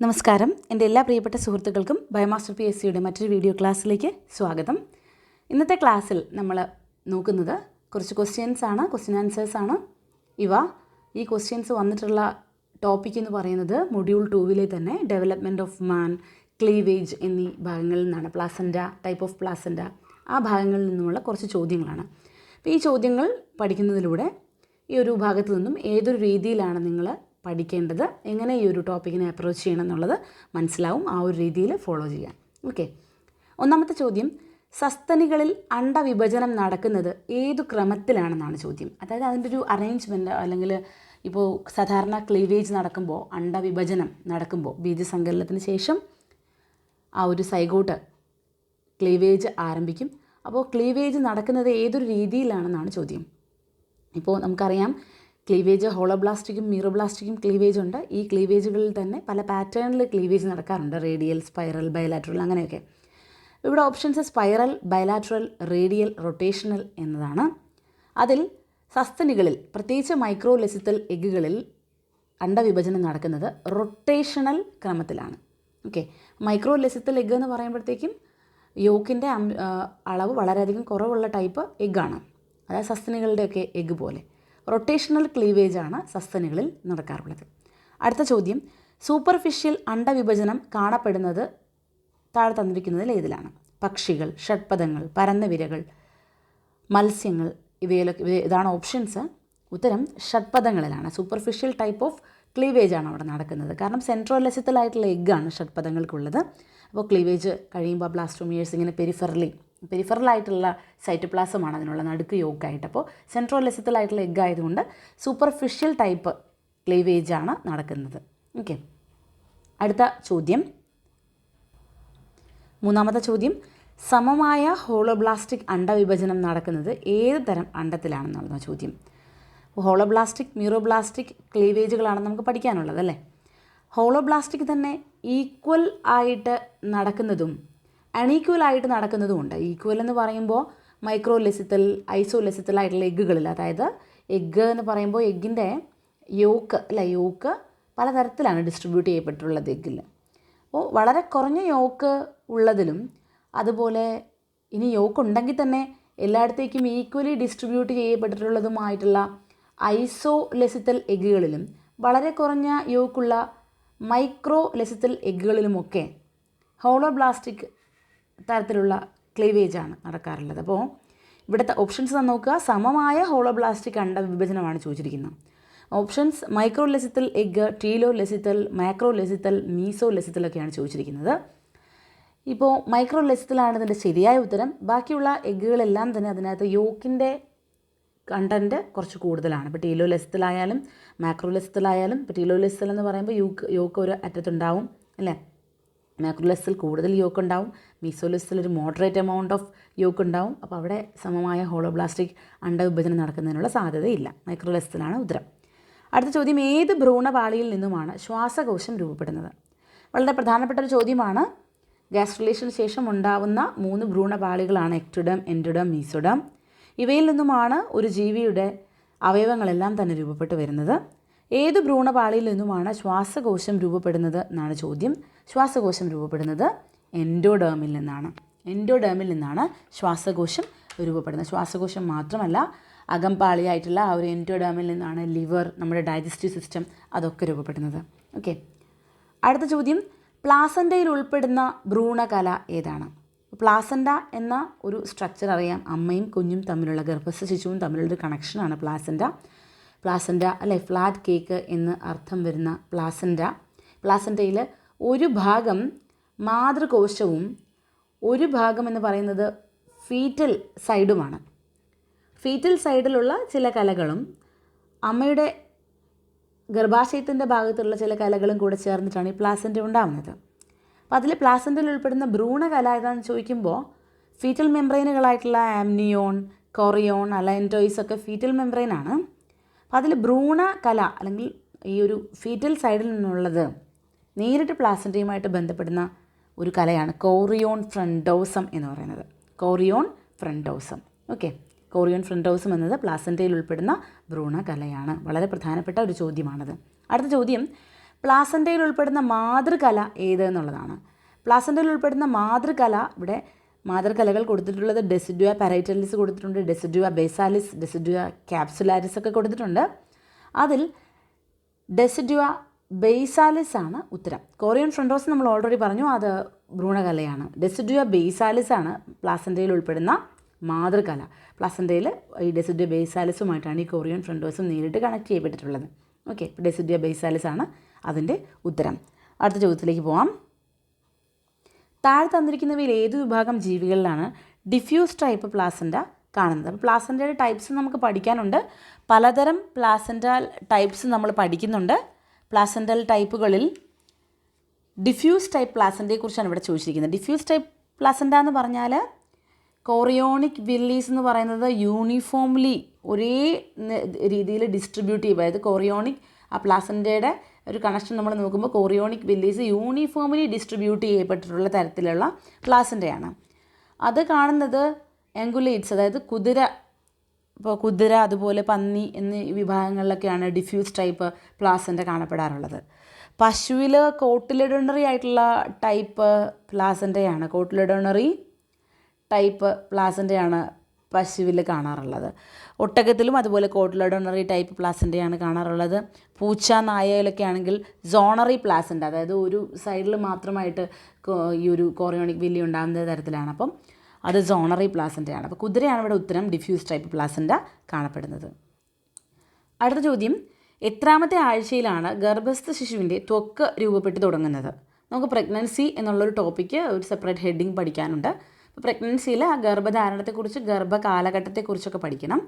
നമസ്കാരം. എൻ്റെ എല്ലാ പ്രിയപ്പെട്ട സുഹൃത്തുക്കൾക്കും ബയോമാസ്റ്റർ PSCയുടെ മറ്റൊരു വീഡിയോ ക്ലാസ്സിലേക്ക് സ്വാഗതം. ഇന്നത്തെ ക്ലാസ്സിൽ നമ്മൾ നോക്കുന്നത് കുറച്ച് ക്വസ്റ്റ്യൻ ആൻസേഴ്സ് ആണ്. ഈ ക്വസ്റ്റ്യൻസ് വന്നിട്ടുള്ള ടോപ്പിക് എന്ന് പറയുന്നത് മൊഡ്യൂൾ 2 തന്നെ ഡെവലപ്മെൻറ്റ് ഓഫ് മാൻ, ക്ലീവേജ് എന്നീ ഭാഗങ്ങളിൽ നിന്നാണ്. പ്ലാസൻറ്റ, ടൈപ്പ് ഓഫ് പ്ലാസൻറ്റ, ആ ഭാഗങ്ങളിൽ നിന്നുമുള്ള കുറച്ച് ചോദ്യങ്ങളാണ്. അപ്പോൾ ഈ ചോദ്യങ്ങൾ പഠിക്കുന്നതിലൂടെ ഈ ഒരു ഭാഗത്തു നിന്നും ഏതൊരു രീതിയിലാണ് നിങ്ങൾ പഠിക്കേണ്ടത്, എങ്ങനെ ഈ ഒരു ടോപ്പിക്കിനെ അപ്രോച്ച് ചെയ്യണം എന്നുള്ളത് മനസ്സിലാവും. ആ ഒരു രീതിയിൽ ഫോളോ ചെയ്യാം. ഓക്കെ, ഒന്നാമത്തെ ചോദ്യം, സസ്തനികളിൽ അണ്ടവിഭജനം നടക്കുന്നത് ഏതു ക്രമത്തിലാണെന്നാണ് ചോദ്യം. അതായത് അതിൻ്റെ ഒരു അറേഞ്ച്മെൻറ്റ്, അല്ലെങ്കിൽ ഇപ്പോൾ സാധാരണ ക്ലീവേജ് നടക്കുമ്പോൾ, അണ്ടവിഭജനം നടക്കുമ്പോൾ ബീജസങ്കലനത്തിന് ശേഷം ആ ഒരു സൈഗോട്ട് ക്ലീവേജ് ആരംഭിക്കും. അപ്പോൾ ക്ലീവേജ് നടക്കുന്നത് ഏതൊരു രീതിയിലാണെന്നാണ് ചോദ്യം. ഇപ്പോൾ നമുക്കറിയാം, ക്ലീവേജ് ഹോളോബ്ലാസ്റ്റിക്കും മീറോബ്ലാസ്റ്റിക്കും ക്ലീവേജ് ഉണ്ട്. ഈ ക്ലീവേജുകളിൽ തന്നെ പല പാറ്റേണിൽ ക്ലീവേജ് നടക്കാറുണ്ട്. റേഡിയൽ, സ്പൈറൽ, ബയലാറ്ററൽ, അങ്ങനെയൊക്കെ. ഇവിടെ options spiral, bilateral, radial, rotational എന്നതാണ്. അതിൽ സസ്തനികളിൽ, പ്രത്യേകിച്ച് മൈക്രോലെസിത്തൽ എഗ്ഗുകളിൽ അണ്ടവിഭജനം നടക്കുന്നത് റൊട്ടേഷണൽ ക്രമത്തിലാണ്. ഓക്കെ, മൈക്രോലെസിത്തൽ എഗ്ഗ് എന്ന് പറയുമ്പോഴത്തേക്കും യോക്കിൻ്റെ അളവ് വളരെയധികം കുറവുള്ള ടൈപ്പ് എഗ്ഗാണ്. അതായത് സസ്തനികളുടെയൊക്കെ എഗ്ഗ് പോലെ. റൊട്ടേഷണൽ ക്ലീവേജാണ് സസ്തനികളിൽ നടക്കാറുള്ളത്. അടുത്ത ചോദ്യം, സൂപ്പർഫിഷ്യൽ അണ്ടവിഭജനം കാണപ്പെടുന്നത് താഴെ തന്നിരിക്കുന്നതിൽ ഏതിലാണ്? പക്ഷികൾ, ഷഡ്പദങ്ങൾ, പരന്ന വിരകൾ, മത്സ്യങ്ങൾ, ഇതാണ് ഓപ്ഷൻസ്. ഉത്തരം ഷഡ്പദങ്ങളിലാണ്. സൂപ്പർഫിഷ്യൽ ടൈപ്പ് ഓഫ് ക്ലീവേജ് ആണ് അവിടെ നടക്കുന്നത്. കാരണം സെൻട്രോലെസിത്തലായിട്ടുള്ള എഗ്ഗാണ് ഷഡ്പദങ്ങൾക്കുള്ളത്. അപ്പോൾ ക്ലീവേജ് കഴിയുമ്പോൾ ബ്ലാസ്റ്റോമിയേഴ്സ് ഇങ്ങനെ പെരിഫറലായിട്ടുള്ള സൈറ്റോപ്ലാസമാണ് അതിനുള്ള നടുക്ക് യോക്കായിട്ട്. അപ്പോൾ സെൻട്രോലെസിത്തലായിട്ടുള്ള എഗ്ഗ് ആയതുകൊണ്ട് സൂപ്പർഫിഷ്യൽ ടൈപ്പ് ക്ലീവേജ് ആണ് നടക്കുന്നത്. ഓക്കെ, അടുത്ത ചോദ്യം, മൂന്നാമത്തെ ചോദ്യം, സമമായ ഹോളോബ്ലാസ്റ്റിക് അണ്ടവിഭജനം നടക്കുന്നത് ഏത് തരം അണ്ടത്തിലാണെന്നുള്ള ചോദ്യം. ഹോളോബ്ലാസ്റ്റിക്, മീറോബ്ലാസ്റ്റിക് ക്ലീവേജുകളാണ് നമുക്ക് പഠിക്കാനുള്ളത് അല്ലേ. ഹോളോബ്ലാസ്റ്റിക് തന്നെ ഈക്വൽ ആയിട്ട് നടക്കുന്നതും അൺഈക്വൽ ആയിട്ട് നടക്കുന്നതുമുണ്ട്. ഈക്വൽ എന്ന് പറയുമ്പോൾ മൈക്രോലെസിത്തൽ, ഐസോലെസിത്തൽ ആയിട്ടുള്ള എഗ്ഗുകളിൽ, അതായത് എഗ്ഗ് എന്ന് പറയുമ്പോൾ എഗ്ഗിൻ്റെ യോക്ക് പലതരത്തിലാണ് ഡിസ്ട്രിബ്യൂട്ട് ചെയ്യപ്പെട്ടിട്ടുള്ളത് എഗ്ഗിൽ. അപ്പോൾ വളരെ കുറഞ്ഞ യോക്ക് ഉള്ളതിലും, അതുപോലെ ഇനി യോക്ക് ഉണ്ടെങ്കിൽ തന്നെ എല്ലായിടത്തേക്കും ഈക്വലി ഡിസ്ട്രിബ്യൂട്ട് ചെയ്യപ്പെട്ടിട്ടുള്ളതുമായിട്ടുള്ള ഐസോലെസിത്തൽ എഗ്ഗുകളിലും, വളരെ കുറഞ്ഞ യോക്കുള്ള മൈക്രോലെസിത്തൽ എഗ്ഗുകളിലുമൊക്കെ ഹോളോബ്ലാസ്റ്റിക് തരത്തിലുള്ള ക്ലീവേജാണ് നടക്കാറുള്ളത്. അപ്പോൾ ഇവിടുത്തെ ഓപ്ഷൻസ് നോക്കുക. സമമായ ഹോളോബ്ലാസ്റ്റിക് അണ്ടവിഭജനമാണ് ചോദിച്ചിരിക്കുന്നത്. ഓപ്ഷൻസ് മൈക്രോലെസിത്തൽ എഗ്ഗ്, ടീലോലെസിത്തൽ, മാക്രോലെസിത്തൽ, മീസോലെസിത്തലൊക്കെയാണ് ചോദിച്ചിരിക്കുന്നത്. ഇപ്പോൾ മൈക്രോലെസിത്തലാണ് ഇതിൻ്റെ ശരിയായ ഉത്തരം. ബാക്കിയുള്ള എഗ്ഗുകളെല്ലാം തന്നെ അതിനകത്ത് യോക്കിൻ്റെ കണ്ടൻറ്റ് കുറച്ച് കൂടുതലാണ്. ഇപ്പോൾ ടീലോലെസിത്തലായാലും മാക്രോലെസിത്തലായാലും, ഇപ്പോൾ ടീലോലെസിത്തൽ എന്ന് പറയുമ്പോൾ യോക്ക് ഒരു അറ്റത്തുണ്ടാവും അല്ലേ. മാക്രോലെസിത്തൽ കൂടുതൽ യോക്ക് ഉണ്ടാവും. മീസോലെസിത്തൽ ഒരു മോഡറേറ്റ് എമൗണ്ട് ഓഫ് യോക്ക് ഉണ്ടാവും. അപ്പോൾ അവിടെ സമമായ ഹോളോബ്ലാസ്റ്റിക് അണ്ടവിഭജനം നടക്കുന്നതിനുള്ള സാധ്യതയില്ല. മൈക്രോലെസിത്തലാണ് ഉത്തരം. അടുത്ത ചോദ്യം, ഏത് ഭ്രൂണപാളിയിൽ നിന്നുമാണ് ശ്വാസകോശം രൂപപ്പെടുന്നത്? വളരെ പ്രധാനപ്പെട്ട ഒരു ചോദ്യമാണ്. ഗാസ്ട്രലേഷന് ശേഷം ഉണ്ടാവുന്ന 3 ഭ്രൂണപാളികളാണ് എക്ടോഡം, എൻഡോഡം, മീസോഡം. ഇവയിൽ നിന്നുമാണ് ഒരു ജീവിയുടെ അവയവങ്ങളെല്ലാം തന്നെ രൂപപ്പെട്ടു വരുന്നത്. ഏത് ഭ്രൂണപാളിയിൽ നിന്നുമാണ് ശ്വാസകോശം രൂപപ്പെടുന്നത് എന്നാണ് ചോദ്യം. ശ്വാസകോശം രൂപപ്പെടുന്നത് എൻഡോഡേമിൽ നിന്നാണ്. എൻഡോഡേമിൽ നിന്നാണ് ശ്വാസകോശം രൂപപ്പെടുന്നത്. ശ്വാസകോശം മാത്രമല്ല, അകംപാളിയായിട്ടുള്ള ആ ഒരു എൻഡോഡേമിൽ നിന്നാണ് ലിവർ, നമ്മുടെ ഡൈജസ്റ്റീവ് സിസ്റ്റം, അതൊക്കെ രൂപപ്പെടുന്നത്. ഓക്കെ, അടുത്ത ചോദ്യം, പ്ലാസൻ്റയിൽ ഉൾപ്പെടുന്ന ഭ്രൂണകല ഏതാണ്? പ്ലാസൻ്റ എന്ന ഒരു സ്ട്രക്ചർ അറിയാം. അമ്മയും കുഞ്ഞും തമ്മിലുള്ള, ഗർഭസ്ഥ ശിശുവും തമ്മിലുള്ളൊരു കണക്ഷനാണ് പ്ലാസൻ്റ അല്ലെ. ഫ്ലാറ്റ് കേക്ക് എന്ന് അർത്ഥം വരുന്ന പ്ലാസൻ്റയിൽ ഒരു ഭാഗം മാതൃകോശവും ഒരു ഭാഗം എന്ന് പറയുന്നത് ഫീറ്റൽ സൈഡുമാണ്. ഫീറ്റൽ സൈഡിലുള്ള ചില കലകളും അമ്മയുടെ ഗർഭാശയത്തിൻ്റെ ഭാഗത്തുള്ള ചില കലകളും കൂടെ ചേർന്നിട്ടാണ് ഈ പ്ലാസൻ്റ ഉണ്ടാകുന്നത്. അപ്പോൾ അതിൽ പ്ലാസൻ്റയിൽ ഉൾപ്പെടുന്ന ഭ്രൂണകല ഏതാണെന്ന് ചോദിക്കുമ്പോൾ ഫീറ്റൽ മെംബ്രെയിനുകളായിട്ടുള്ള ആംനിയോൺ, കൊറിയോൺ, അലൈൻറ്റോയ്സ് ഒക്കെ ഫീറ്റൽ മെംബ്രെയിനാണ്. അപ്പോൾ അതിൽ ഭ്രൂണകല അല്ലെങ്കിൽ ഈ ഒരു ഫീറ്റൽ സൈഡിൽ നിന്നുള്ളത് നേരിട്ട് പ്ലാസൻ്റയുമായിട്ട് ബന്ധപ്പെടുന്ന ഒരു കലയാണ് കോറിയോൺ ഫ്രണ്ടോസം എന്ന് പറയുന്നത്. കോറിയോൺ ഫ്രണ്ടോസം. ഓക്കെ, കോറിയോൺ ഫ്രണ്ടോസം എന്നത് പ്ലാസൻ്റയിൽ ഉൾപ്പെടുന്ന ഭ്രൂണകലയാണ്. വളരെ പ്രധാനപ്പെട്ട ഒരു ചോദ്യമാണത്. അടുത്ത ചോദ്യം, പ്ലാസൻ്റയിൽ ഉൾപ്പെടുന്ന മാതൃകല ഏത് എന്നുള്ളതാണ്. പ്ലാസൻ്റയിൽ ഉൾപ്പെടുന്ന മാതൃകല, ഇവിടെ മാതൃകലകൾ കൊടുത്തിട്ടുള്ളത് ഡെസിഡുവ പാരൈറ്റലിസ് കൊടുത്തിട്ടുണ്ട്, ഡെസിഡുവ ബേസാലിസ്, ഡെസിഡുവ ക്യാപ്സുലാരിസ് ഒക്കെ കൊടുത്തിട്ടുണ്ട്. അതിൽ ഡെസിഡുവ ബേസാലിസ് ആണ് ഉത്തരം. കോറിയോൺ ഫ്രണ്ടോസ് നമ്മൾ ഓൾറെഡി പറഞ്ഞു, അത് ഭ്രൂണകലയാണ്. ഡെസിഡുവ ബേസാലിസ് ആണ് പ്ലാസൻ്റയിൽ ഉൾപ്പെടുന്ന മാതൃകല. പ്ലാസൻ്റയിൽ ഈ ഡെസിഡുവ ബേസാലിസുമായിട്ടാണ് ഈ കോറിയോൺ ഫ്രണ്ടോസും നേരിട്ട് കണക്ട് ചെയ്യപ്പെട്ടിട്ടുള്ളത്. ഓക്കെ, ഡെസിഡുവ ബേസാലിസ് ആണ് അതിൻ്റെ ഉത്തരം. അടുത്ത ചോദ്യത്തിലേക്ക് പോവാം. താഴെ തന്നിരിക്കുന്നവയിൽ ഏത് വിഭാഗം ജീവികളിലാണ് ഡിഫ്യൂസ് ടൈപ്പ് പ്ലാസൻ്റ കാണുന്നത്? അപ്പോൾ പ്ലാസൻ്റയുടെ ടൈപ്സ് നമുക്ക് പഠിക്കാനുണ്ട്. പലതരം പ്ലാസൻ്റൽ ടൈപ്സ് നമ്മൾ പഠിക്കുന്നുണ്ട്. പ്ലാസൻ്റൽ ടൈപ്പുകളിൽ ഡിഫ്യൂസ് ടൈപ്പ് പ്ലാസൻ്റയെക്കുറിച്ചാണ് ഇവിടെ ചോദിച്ചിരിക്കുന്നത്. ഡിഫ്യൂസ് ടൈപ്പ് പ്ലാസൻ്റ എന്ന് പറഞ്ഞാൽ കോറിയോണിക് വില്ലീസ് എന്ന് പറയുന്നത് യൂണിഫോംലി ഒരേ രീതിയിൽ ഡിസ്ട്രിബ്യൂട്ട് ചെയ്യുക. അതായത് കോറിയോണിക് ആ പ്ലാസൻ്റയുടെ ഒരു കണക്ഷൻ നമ്മൾ നോക്കുമ്പോൾ കോറിയോണിക് വില്ലീസ് യൂണിഫോംലി ഡിസ്ട്രിബ്യൂട്ട് ചെയ്യപ്പെട്ടിട്ടുള്ള തരത്തിലുള്ള പ്ലാസൻ്റയാണ്. അത് കാണുന്നത് എംഗുലേറ്റ്സ്, അതായത് കുതിര, ഇപ്പോൾ കുതിര അതുപോലെ പന്നി എന്നീ വിഭാഗങ്ങളിലൊക്കെയാണ് ഡിഫ്യൂസ് ടൈപ്പ് പ്ലാസൻ്റ കാണപ്പെടാറുള്ളത്. പശുവിൽ കോട്ടിലിഡോണറി ആയിട്ടുള്ള ടൈപ്പ് പ്ലാസൻ്റയാണ്, കോട്ടിലിഡോണറി ടൈപ്പ് പ്ലാസൻ്റയാണ് പശുവിൽ കാണാറുള്ളത്. ഒട്ടകത്തിലും അതുപോലെ കോട്ടിലിഡോണറി ടൈപ്പ് പ്ലാസൻ്റയാണ് കാണാറുള്ളത്. പൂച്ച, നായയിലൊക്കെ ആണെങ്കിൽ സോണറി പ്ലാസൻ്റ, അതായത് ഒരു സൈഡിൽ മാത്രമായിട്ട് ഈ ഒരു കോറിയോണിക് വില്ലി ഉണ്ടാകുന്ന തരത്തിലാണ്. അപ്പം അത് സോണറി പ്ലാസൻ്റയാണ്. അപ്പോൾ കുതിരയാണ് ഇവിടെ ഉത്തരം, ഡിഫ്യൂസ് ടൈപ്പ് പ്ലാസൻ്റ കാണപ്പെടുന്നത്. അടുത്ത ചോദ്യം, എത്രാമത്തെ ആഴ്ചയിലാണ് ഗർഭസ്ഥ ശിശുവിൻ്റെ ത്വക്ക് രൂപപ്പെട്ട് തുടങ്ങുന്നത്? നമുക്ക് പ്രഗ്നൻസി എന്നുള്ളൊരു ടോപ്പിക്ക് ഒരു സെപ്പറേറ്റ് ഹെഡിങ് പഠിക്കാനുണ്ട്. അപ്പോൾ പ്രഗ്നൻസിയിൽ ആ ഗർഭധാരണത്തെക്കുറിച്ച്, ഗർഭകാലഘട്ടത്തെക്കുറിച്ചൊക്കെ പഠിക്കണം.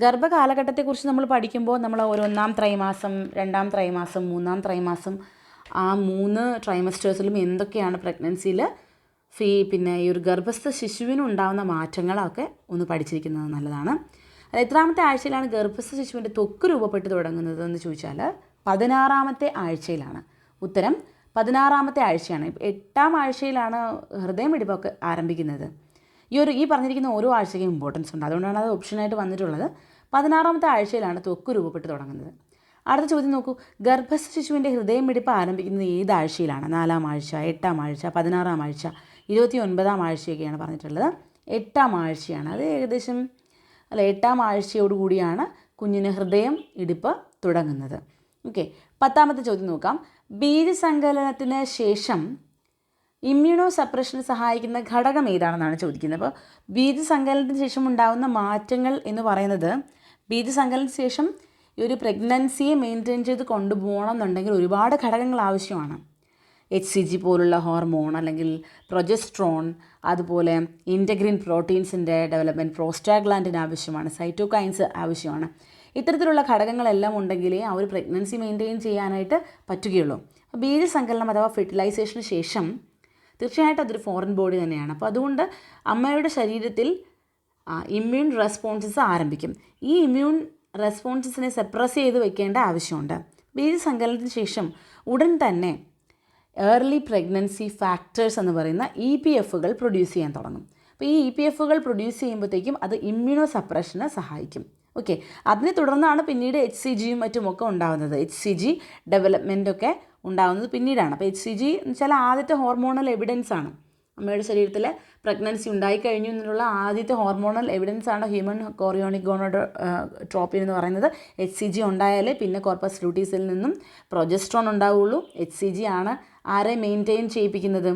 ഗർഭകാലഘട്ടത്തെക്കുറിച്ച് നമ്മൾ പഠിക്കുമ്പോൾ നമ്മൾ ഒന്നാം ത്രൈമാസം, രണ്ടാം ത്രൈമാസം, മൂന്നാം ത്രൈമാസം, ആ 3 ട്രൈമസ്റ്റേഴ്സിലും എന്തൊക്കെയാണ് പ്രഗ്നൻസിയിൽ പിന്നെ ഈ ഒരു ഗർഭസ്ഥ ശിശുവിനുണ്ടാകുന്ന മാറ്റങ്ങളൊക്കെ ഒന്ന് പഠിച്ചിരിക്കുന്നത് നല്ലതാണ്. അത് എത്രാമത്തെ ആഴ്ചയിലാണ് ഗർഭസ്ഥ ശിശുവിൻ്റെ ത്വക്ക് രൂപപ്പെട്ട് തുടങ്ങുന്നത് എന്ന് ചോദിച്ചാൽ 16ാമത്തെ ആഴ്ചയിലാണ്. ഉത്തരം 16ാമത്തെ ആഴ്ചയാണ്. 8ാം ആഴ്ചയിലാണ് ഹൃദയമിടിപ്പൊക്കെ ആരംഭിക്കുന്നത്. ഈ പറഞ്ഞിരിക്കുന്ന ഓരോ ആഴ്ചയ്ക്കും ഇമ്പോർട്ടൻസ് ഉണ്ട്, അതുകൊണ്ടാണ് അത് ഓപ്ഷനായിട്ട് വന്നിട്ടുള്ളത്. 16ാമത്തെ ആഴ്ചയിലാണ് ത്വക്ക് രൂപപ്പെട്ട് തുടങ്ങുന്നത്. അടുത്ത ചോദ്യം നോക്കൂ, ഗർഭസ്ഥ ശിശുവിൻ്റെ ഹൃദയമിടിപ്പ് ആരംഭിക്കുന്നത് ഏത് ആഴ്ചയിലാണ്? 4ാം ആഴ്ച, 8ാം ആഴ്ച, 16ാം ആഴ്ച, 29ാം ആഴ്ചയൊക്കെയാണ് പറഞ്ഞിട്ടുള്ളത്. 8ാം ആഴ്ചയാണ്. അത് ഏകദേശം 8ാം ആഴ്ചയോടുകൂടിയാണ് കുഞ്ഞിന് ഹൃദയം ഇടിപ്പ് തുടങ്ങുന്നത്. ഓക്കെ, 10ാമത്തെ ചോദ്യം നോക്കാം. ബീജസങ്കലനത്തിന് ശേഷം ഇമ്മ്യൂണോ സപ്രഷന് സഹായിക്കുന്ന ഘടകം ഏതാണെന്നാണ് ചോദിക്കുന്നത്. അപ്പോൾ ബീജസങ്കലനത്തിന് ശേഷം ഉണ്ടാകുന്ന മാറ്റങ്ങൾ എന്ന് പറയുന്നത്, ബീജസങ്കലനത്തിന് ശേഷം ഈ ഒരു പ്രഗ്നൻസിയെ മെയിൻറ്റെയിൻ ചെയ്ത് കൊണ്ടുപോകണം എന്നുണ്ടെങ്കിൽ ഒരുപാട് ഘടകങ്ങൾ ആവശ്യമാണ്. HCG പോലുള്ള ഹോർമോൺ, അല്ലെങ്കിൽ പ്രൊജസ്ട്രോൺ, അതുപോലെ ഇൻറ്റഗ്രിൻ പ്രോട്ടീൻസിൻ്റെ ഡെവലപ്മെൻറ്റ്, പ്രോസ്റ്റാഗ്ലാൻഡിന് ആവശ്യമാണ്, സൈറ്റോകൈൻസ് ആവശ്യമാണ്. ഇത്തരത്തിലുള്ള ഘടകങ്ങളെല്ലാം ഉണ്ടെങ്കിലേ ആ ഒരു പ്രഗ്നൻസി മെയിൻറ്റെയിൻ ചെയ്യാനായിട്ട് പറ്റുകയുള്ളൂ. അപ്പോൾ ബീജസങ്കലനം അഥവാ ഫെർട്ടിലൈസേഷന് ശേഷം തീർച്ചയായിട്ടും അതൊരു ഫോറിൻ ബോഡി തന്നെയാണ്. അപ്പോൾ അതുകൊണ്ട് അമ്മയുടെ ശരീരത്തിൽ ഇമ്മ്യൂൺ റെസ്പോൺസസ് ആരംഭിക്കും. ഈ ഇമ്മ്യൂൺ റെസ്പോൺസസിനെ സപ്രസ് ചെയ്ത് വെക്കേണ്ട ആവശ്യമുണ്ട്. ബീജസങ്കലനത്തിന് ശേഷം ഉടൻ തന്നെ ഏർലി പ്രഗ്നൻസി ഫാക്ടേഴ്സ് എന്ന് പറയുന്ന EPFകൾ പ്രൊഡ്യൂസ് ചെയ്യാൻ തുടങ്ങും. അപ്പോൾ ഈ EPFകൾ പ്രൊഡ്യൂസ് ചെയ്യുമ്പോഴത്തേക്കും അത് ഇമ്മ്യൂണോ സപ്രഷന് സഹായിക്കും. ഓക്കെ, അതിനെ തുടർന്നാണ് പിന്നീട് HCGയും മറ്റുമൊക്കെ ഉണ്ടാകുന്നത്. HCG ഡെവലപ്മെൻറ്റൊക്കെ ഉണ്ടാകുന്നത് പിന്നീടാണ്. അപ്പോൾ HCG എന്ന് വെച്ചാൽ ആദ്യത്തെ ഹോർമോണൽ എവിഡൻസ് ആണ്. അമ്മയുടെ ശരീരത്തിൽ പ്രഗ്നൻസി ഉണ്ടായിക്കഴിഞ്ഞു എന്നുള്ള ആദ്യത്തെ ഹോർമോണൽ എവിഡൻസ് ആണ് ഹ്യൂമൻ കോറിയോണിക് ഗോണഡോട്രോപ്പിൻ എന്ന് പറയുന്നത്. HCG ഉണ്ടായാലേ പിന്നെ കോർപ്പസ് ലൂട്ടീസിൽ നിന്നും പ്രൊജസ്ട്രോൺ ഉണ്ടാവുള്ളൂ. HCG ആണ് ആരെ മെയിൻറ്റെയിൻ ചെയ്യിപ്പിക്കുന്നത്?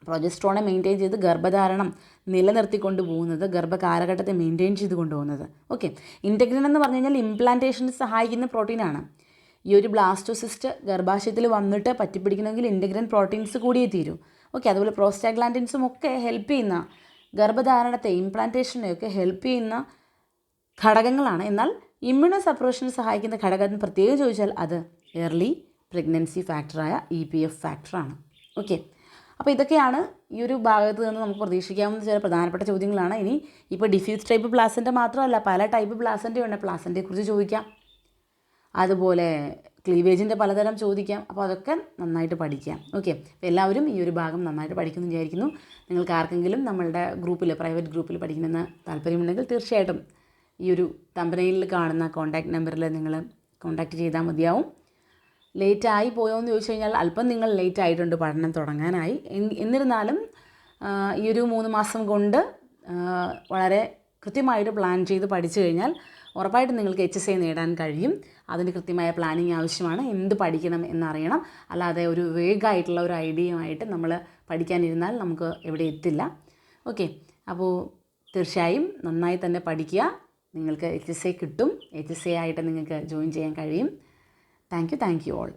പ്രൊജസ്ട്രോണെ മെയിൻറ്റെയിൻ ചെയ്ത് ഗർഭധാരണം നിലനിർത്തിക്കൊണ്ട് പോകുന്നത്, ഗർഭകാലഘട്ടത്തെ മെയിൻറ്റെയിൻ ചെയ്ത് കൊണ്ടുപോകുന്നത്. ഓക്കെ, ഇൻറ്റഗ്രിൻ എന്ന് പറഞ്ഞു കഴിഞ്ഞാൽ ഇംപ്ലാന്റേഷന് സഹായിക്കുന്ന പ്രോട്ടീനാണ്. ഈ ഒരു ബ്ലാസ്റ്റോസിസ്റ്റ് ഗർഭാശയത്തിൽ വന്നിട്ട് പറ്റിപ്പിടിക്കണമെങ്കിൽ ഇൻറ്റഗ്രിൻ പ്രോട്ടീൻസ് കൂടിയേ തീരൂ. ഓക്കെ, അതുപോലെ പ്രോസ്റ്റാഗ്ലാൻഡിൻസും ഒക്കെ ഹെൽപ്പ് ചെയ്യുന്ന, ഗർഭധാരണത്തെ ഇംപ്ലാന്റേഷനെയൊക്കെ ഹെൽപ്പ് ചെയ്യുന്ന ഘടകങ്ങളാണ്. എന്നാൽ ഇമ്മ്യൂണോ സപ്രഷന് സഹായിക്കുന്ന ഘടകം പ്രത്യേകം ചോദിച്ചാൽ അത് ഏർലി പ്രഗ്നൻസി ഫാക്ടറായ EPF ഫാക്ടറാണ്. ഓക്കെ, അപ്പോൾ ഇതൊക്കെയാണ് ഈ ഒരു ഭാഗത്ത് നിന്ന് നമുക്ക് പ്രതീക്ഷിക്കാവുന്ന ചില പ്രധാനപ്പെട്ട ചോദ്യങ്ങളാണ്. ഇനി ഇപ്പോൾ ഡിഫ്യൂസ് ടൈപ്പ് പ്ലാസൻ്റ മാത്രമല്ല, പല ടൈപ്പ് പ്ലാസൻ്റയുണ്ട്. പ്ലാസൻ്റയെക്കുറിച്ച് ചോദിക്കാം, അതുപോലെ ക്ലീവേജിൻ്റെ പലതരം ചോദിക്കാം. അപ്പോൾ അതൊക്കെ നന്നായിട്ട് പഠിക്കാം. ഓക്കെ, അപ്പോൾ എല്ലാവരും ഈ ഒരു ഭാഗം നന്നായിട്ട് പഠിക്കുമെന്ന് വിചാരിക്കുന്നു. നിങ്ങൾക്ക് ആർക്കെങ്കിലും നമ്മളുടെ ഗ്രൂപ്പിൽ, പ്രൈവറ്റ് ഗ്രൂപ്പിൽ പഠിക്കണമെന്ന് താല്പര്യമുണ്ടെങ്കിൽ തീർച്ചയായിട്ടും ഈ ഒരു തമ്പനയിലിൽ കാണുന്ന കോൺടാക്റ്റ് നമ്പറിൽ നിങ്ങൾ കോൺടാക്റ്റ് ചെയ്താൽ മതിയാവും. ലേറ്റായി പോയോ എന്ന് ചോദിച്ചു കഴിഞ്ഞാൽ അല്പം നിങ്ങൾ ലേറ്റ് ആയിട്ടുണ്ട് പഠനം തുടങ്ങാനായി. എന്നിരുന്നാലും ഈ ഒരു 3 മാസം കൊണ്ട് വളരെ കൃത്യമായിട്ട് പ്ലാൻ ചെയ്ത് പഠിച്ചു കഴിഞ്ഞാൽ ഉറപ്പായിട്ടും നിങ്ങൾക്ക് HSA നേടാൻ കഴിയും. അതിന് കൃത്യമായ പ്ലാനിങ് ആവശ്യമാണ്. എന്ത് പഠിക്കണം എന്നറിയണം. അല്ലാതെ ഒരു വേഗമായിട്ടുള്ള ഒരു ഐഡിയയുമായിട്ട് നമ്മൾ പഠിക്കാനിരുന്നാൽ നമുക്ക് എവിടെ എത്തില്ല. ഓക്കെ, അപ്പോൾ തീർച്ചയായും നന്നായി തന്നെ പഠിക്കുക. നിങ്ങൾക്ക് HSA കിട്ടും. HSA ആയിട്ട് നിങ്ങൾക്ക് ജോയിൻ ചെയ്യാൻ കഴിയും. Thank you all.